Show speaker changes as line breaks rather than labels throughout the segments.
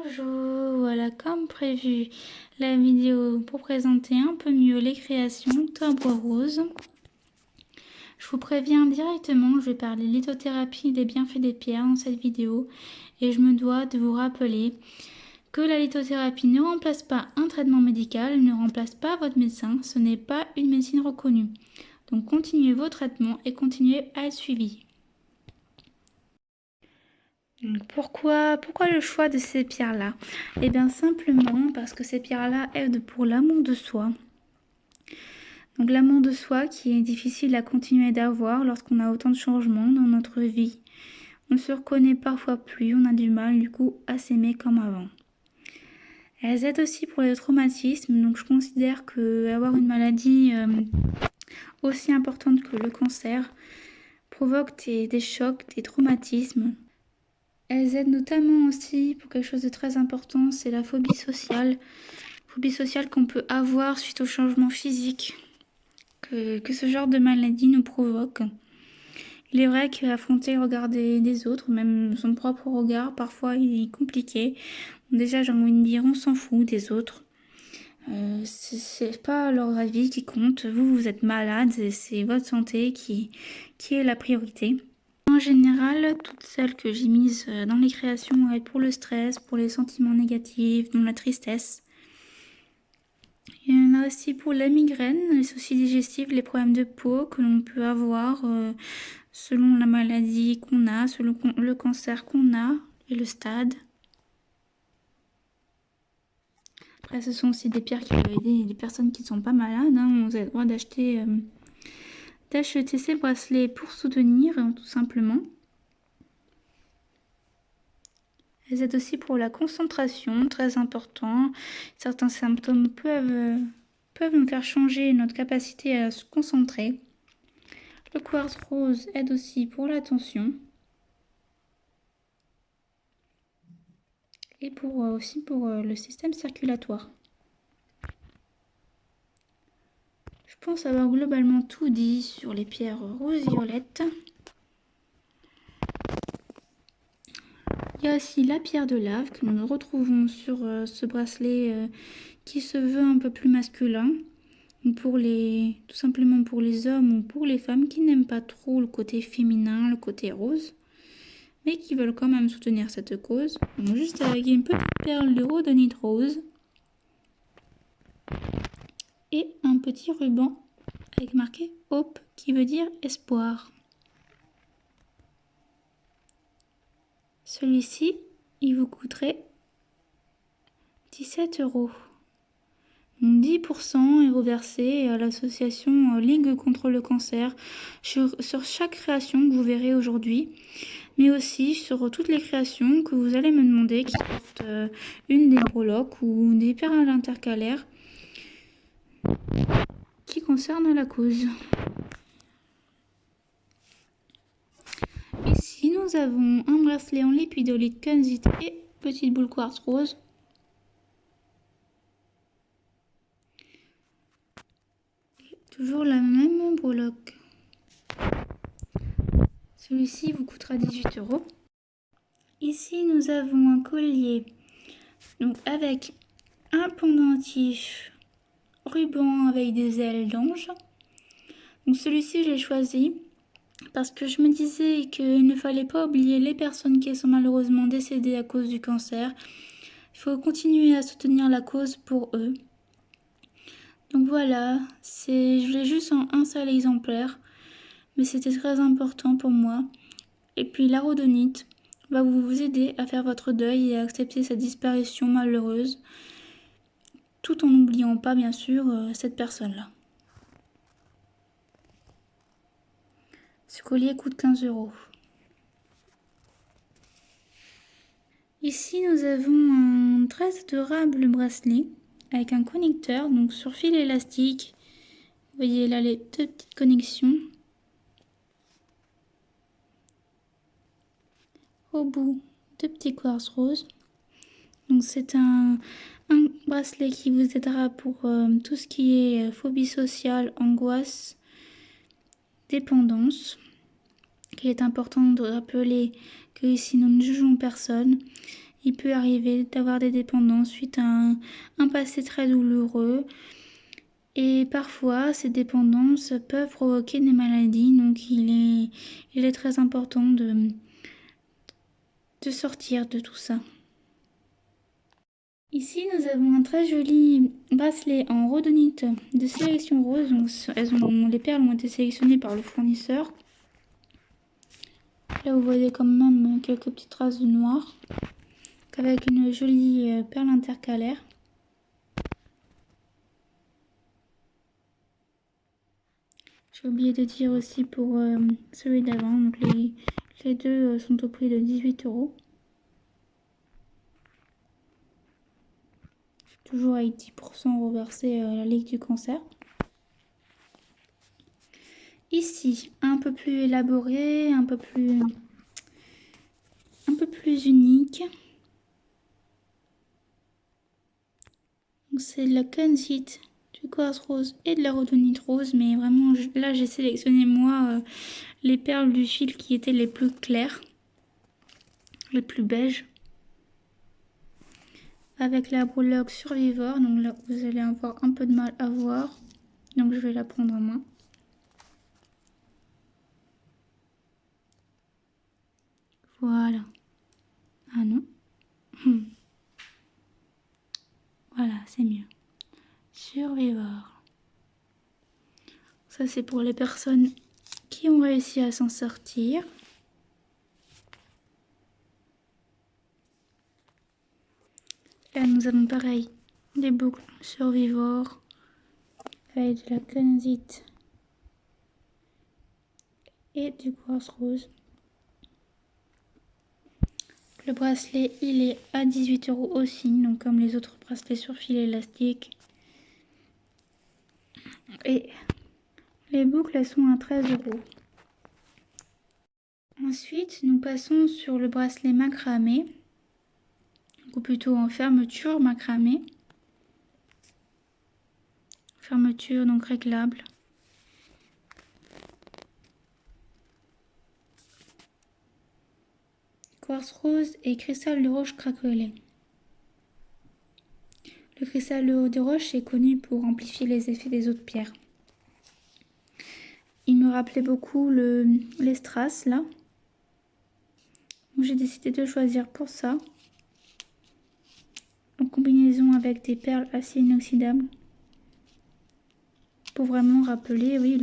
Bonjour, voilà comme prévu la vidéo pour présenter un peu mieux les créations Octobre Rose. Je vous préviens directement, je vais parler lithothérapie des bienfaits des pierres dans cette vidéo et je me dois de vous rappeler que la lithothérapie ne remplace pas un traitement médical, ne remplace pas votre médecin, ce n'est pas une médecine reconnue. Donc continuez vos traitements et continuez à être suivi. Pourquoi le choix de ces pierres-là? Eh bien simplement parce que ces pierres-là aident pour l'amour de soi. Donc l'amour de soi qui est difficile à continuer d'avoir lorsqu'on a autant de changements dans notre vie. On se reconnaît parfois plus, on a du mal du coup à s'aimer comme avant. Elles aident aussi pour les traumatismes, donc je considère que avoir une maladie aussi importante que le cancer provoque des chocs, des traumatismes. Elles aident notamment aussi pour quelque chose de très important, c'est la phobie sociale. Phobie sociale qu'on peut avoir suite au changement physique que ce genre de maladie nous provoque. Il est vrai qu'affronter le regard des autres, même son propre regard, parfois il est compliqué. Déjà, j'ai envie de dire, on s'en fout des autres. C'est pas leur avis qui compte. Vous êtes malade, c'est votre santé qui est la priorité. En général, toutes celles que j'ai mises dans les créations aident pour le stress, pour les sentiments négatifs, dont la tristesse. Il y en a aussi pour la migraine, les soucis digestifs, les problèmes de peau que l'on peut avoir selon la maladie qu'on a, selon le cancer qu'on a et le stade. Après, ce sont aussi des pierres qui peuvent aider les personnes qui ne sont pas malades. On a le droit d'acheter ces bracelets pour soutenir, tout simplement. Elles aident aussi pour la concentration, très important. Certains symptômes peuvent nous faire changer notre capacité à se concentrer. Le quartz rose aide aussi pour l'attention. Et aussi pour le système circulatoire. Je pense avoir globalement tout dit sur les pierres roses violettes. Il y a aussi la pierre de lave que nous retrouvons sur ce bracelet qui se veut un peu plus masculin. Tout simplement pour les hommes ou pour les femmes qui n'aiment pas trop le côté féminin, le côté rose, mais qui veulent quand même soutenir cette cause. Donc juste avec une petite perle de rhodonite rose et un petit ruban avec marqué Hope qui veut dire espoir. Celui-ci, il vous coûterait 17 €. 10% est reversé à l'association Ligue contre le cancer sur chaque création que vous verrez aujourd'hui, mais aussi sur toutes les créations que vous allez me demander qui portent une des breloques ou des perles intercalaires qui concernent la cause. Ici, nous avons un bracelet en lipidolite kunzite et petite boule quartz rose. Toujours la même breloque. Celui-ci vous coûtera 18 €. Ici, nous avons un collier donc avec un pendentif ruban avec des ailes d'ange. Donc celui-ci, je l'ai choisi parce que je me disais qu'il ne fallait pas oublier les personnes qui sont malheureusement décédées à cause du cancer. Il faut continuer à soutenir la cause pour eux. Donc voilà, je l'ai juste en un seul exemplaire, mais c'était très important pour moi. Et puis la rhodonite va vous aider à faire votre deuil et à accepter cette disparition malheureuse, tout en n'oubliant pas bien sûr cette personne-là. Ce collier coûte 15 €. Ici, nous avons un très adorable bracelet avec un connecteur, donc sur fil élastique. Vous voyez là les deux petites connexions. Au bout, deux petits quartz roses. Donc c'est un bracelet qui vous aidera pour tout ce qui est phobie sociale, angoisse, dépendance. Il est important de rappeler que ici nous ne jugeons personne il peut arriver d'avoir des dépendances suite à un passé très douloureux. Et parfois, ces dépendances peuvent provoquer des maladies, donc il est très important de sortir de tout ça. Ici, nous avons un très joli bracelet en rhodonite de sélection rose. Donc, les perles ont été sélectionnées par le fournisseur. Là, vous voyez quand même quelques petites traces de noir, avec une jolie perle intercalaire. J'ai oublié de dire aussi pour celui d'avant, donc les deux sont au prix de 18 €. Toujours avec 10% reversé à la Ligue du Cancer. Ici, un peu plus élaboré, un peu plus unique. C'est de la canzite, du quartz rose et de la rhodonite rose, mais vraiment là j'ai sélectionné moi les perles du fil qui étaient les plus claires, les plus beiges, avec la breloque Survivor. Donc là vous allez avoir un peu de mal à voir, donc je vais la prendre en main. Voilà. Ah non. Voilà, c'est mieux. Survivor. Ça c'est pour les personnes qui ont réussi à s'en sortir. Là nous avons pareil des boucles Survivor avec de la canzite et du quartz rose. Le bracelet il est à 18 € aussi, donc comme les autres bracelets sur fil élastique. Et les boucles elles sont à 13 €. Ensuite nous passons sur le bracelet macramé, ou plutôt en fermeture macramé. Fermeture donc réglable. Quartz rose et cristal de roche craquelé. Le cristal de roche est connu pour amplifier les effets des autres pierres. Il me rappelait beaucoup les strass là. Donc j'ai décidé de choisir pour ça. En combinaison avec des perles acier inoxydable. Pour vraiment rappeler, oui,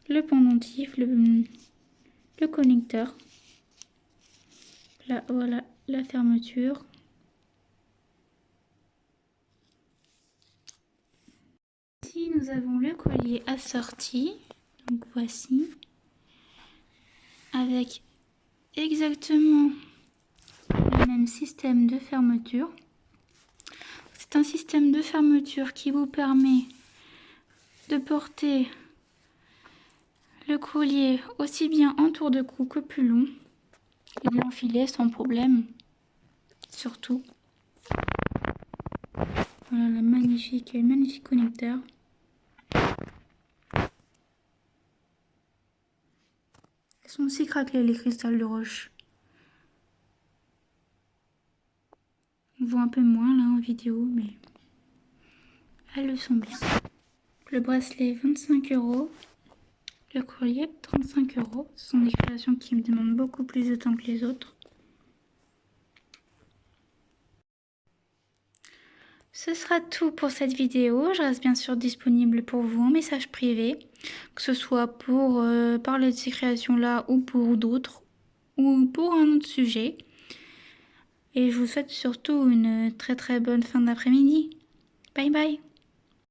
le pendentif, le connecteur. Là, voilà la fermeture. Ici, nous avons le collier assorti. Donc voici. Avec exactement le même système de fermeture. C'est un système de fermeture qui vous permet de porter le collier aussi bien en tour de cou que plus long et de l'enfiler sans problème, surtout. Voilà le magnifique connecteur. Elles sont aussi craquelées les cristals de roche. On voit un peu moins là en vidéo, mais elles le sont bien. Le bracelet 25 €. Le collier 35 €. Ce sont des créations qui me demandent beaucoup plus de temps que les autres. Ce sera tout pour cette vidéo. Je reste bien sûr disponible pour vous en message privé, que ce soit pour parler de ces créations-là ou pour d'autres, ou pour un autre sujet. Et je vous souhaite surtout une très très bonne fin d'après-midi. Bye bye!